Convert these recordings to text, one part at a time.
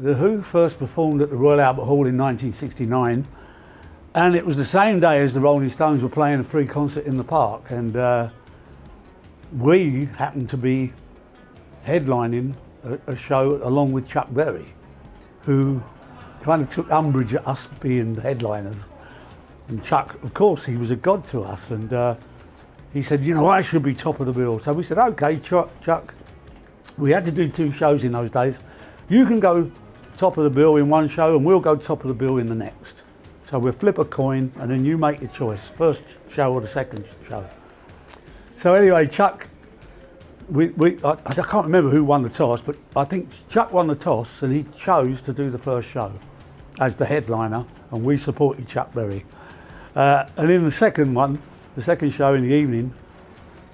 The Who first performed at the Royal Albert Hall in 1969, and it was the same day as the Rolling Stones were playing a free concert in the park, and we happened to be headlining a show along with Chuck Berry, who kind of took umbrage at us being the headliners. And Chuck, of course, he was a god to us, and he said, you know, I should be top of the bill. So we said, okay, Chuck, we had to do 2 shows in those days. You can go top of the bill in one show and we'll go top of the bill in the next. So we'll flip a coin and then you make your choice, first show or the second show. So anyway, Chuck, I can't remember who won the toss, but I think Chuck won the toss and he chose to do the first show as the headliner, and we supported Chuck Berry. And in the second one, the second show in the evening,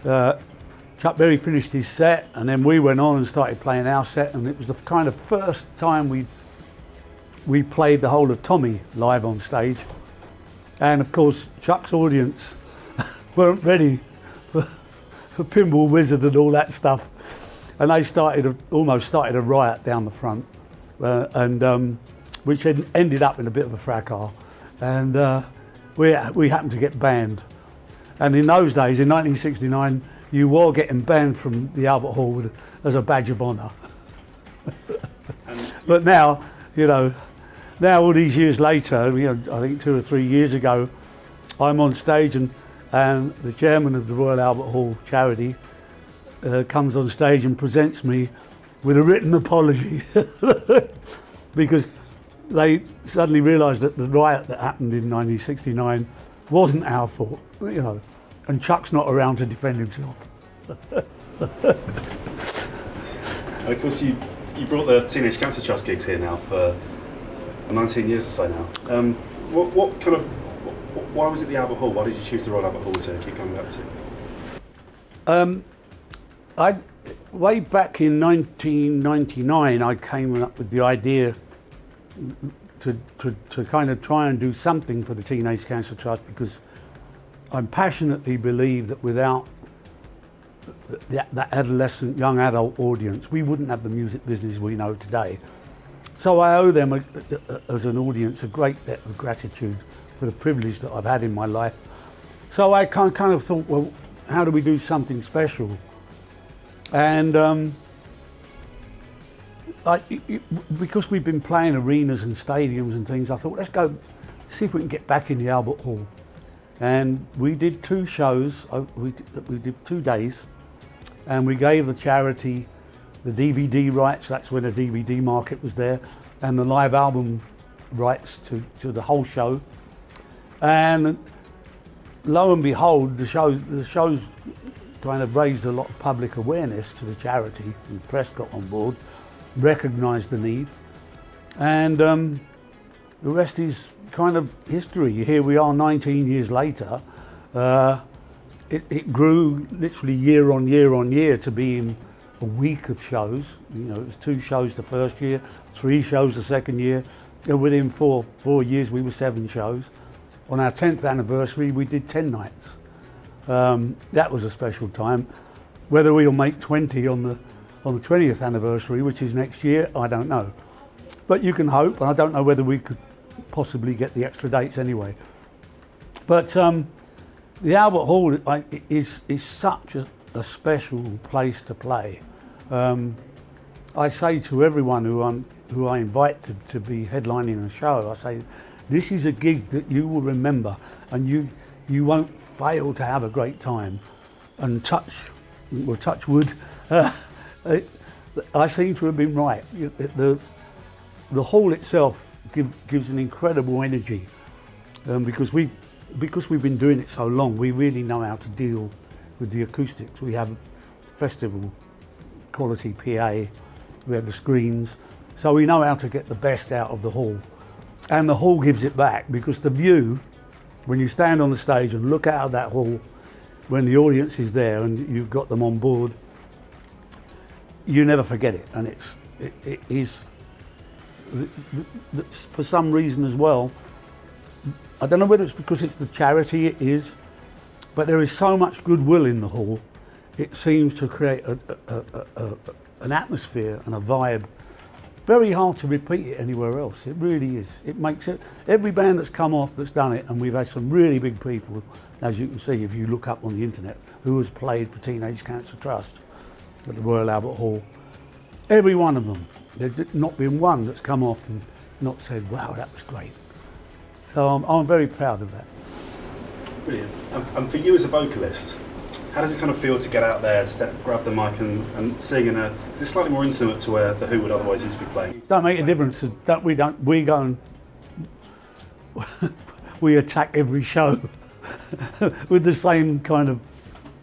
Chuck Berry finished his set, and then we went on and started playing our set, and it was the kind of first time we played the whole of Tommy live on stage. And of course, Chuck's audience weren't ready for Pinball Wizard and all that stuff, and they almost started a riot down the front, which ended up in a bit of a fracas, and we happened to get banned. And in those days, in 1969, you were getting banned from the Albert Hall as a badge of honour. But now, you know, all these years later, you know, I think 2 or 3 years ago, I'm on stage and the chairman of the Royal Albert Hall charity comes on stage and presents me with a written apology because they suddenly realised that the riot that happened in 1969 wasn't our fault, you know, and Chuck's not around to defend himself. And of course, you brought the Teenage Cancer Trust gigs here now for 19 years or so now. Why was it the Albert Hall? Why did you choose the Royal Albert Hall to keep coming back to? Way back in 1999, I came up with the idea to kind of try and do something for the Teenage Cancer Trust, because I passionately believe that without that adolescent, young adult audience, we wouldn't have the music business we know today. So I owe them, as an audience, a great debt of gratitude for the privilege that I've had in my life. So I kind of thought, well, how do we do something special? And because we've been playing arenas and stadiums and things, I thought, let's go see if we can get back in the Albert Hall. And we did 2 shows, we did 2 days, and we gave the charity the DVD rights, that's when the DVD market was there, and the live album rights to the whole show. And lo and behold, the shows kind of raised a lot of public awareness to the charity, and the press got on board, recognised the need, and the rest is kind of history. Here we are 19 years later. It grew literally year on year on year to being a week of shows. You know, it was 2 shows the first year, 3 shows the second year, and within four years we were 7 shows. On our 10th anniversary we did 10 nights. That was a special time. Whether we'll make 20 on the 20th anniversary, which is next year, I don't know. But you can hope, and I don't know whether we could possibly get the extra dates anyway. But the Albert Hall is such a special place to play. I say to everyone who I invite to be headlining a show, I say, this is a gig that you will remember, and you won't fail to have a great time. And touch wood, I seem to have been right. The hall itself gives an incredible energy, because we've been doing it so long, we really know how to deal with the acoustics. We have festival quality PA, we have the screens, so we know how to get the best out of the hall. And the hall gives it back, because the view, when you stand on the stage and look out of that hall, when the audience is there and you've got them on board, you never forget it. And it is, for some reason as well, I don't know whether it's because it's the charity, it is, but there is so much goodwill in the hall, it seems to create an atmosphere and a vibe very hard to repeat it anywhere else. It really is. It makes it, every band that's come off that's done it, and we've had some really big people, as you can see if you look up on the internet, who has played for Teenage Cancer Trust at the Royal Albert Hall. Every one of them. There's not been one that's come off and not said, wow, that was great. So I'm very proud of that. Brilliant. And for you as a vocalist, how does it kind of feel to get out there, grab the mic and sing in a, is it slightly more intimate to where The Who would otherwise used to be playing? Don't make a difference. We go and we attack every show with the same kind of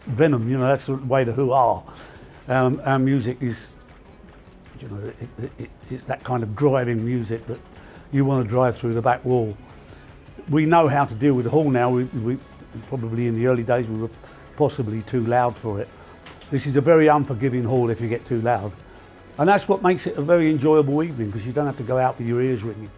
venom, you know, that's the way The Who are. Our music is, you know, it's that kind of driving music that you want to drive through the back wall. We know how to deal with the hall now. We probably in the early days we were possibly too loud for it. This is a very unforgiving hall if you get too loud. And that's what makes it a very enjoyable evening, because you don't have to go out with your ears ringing.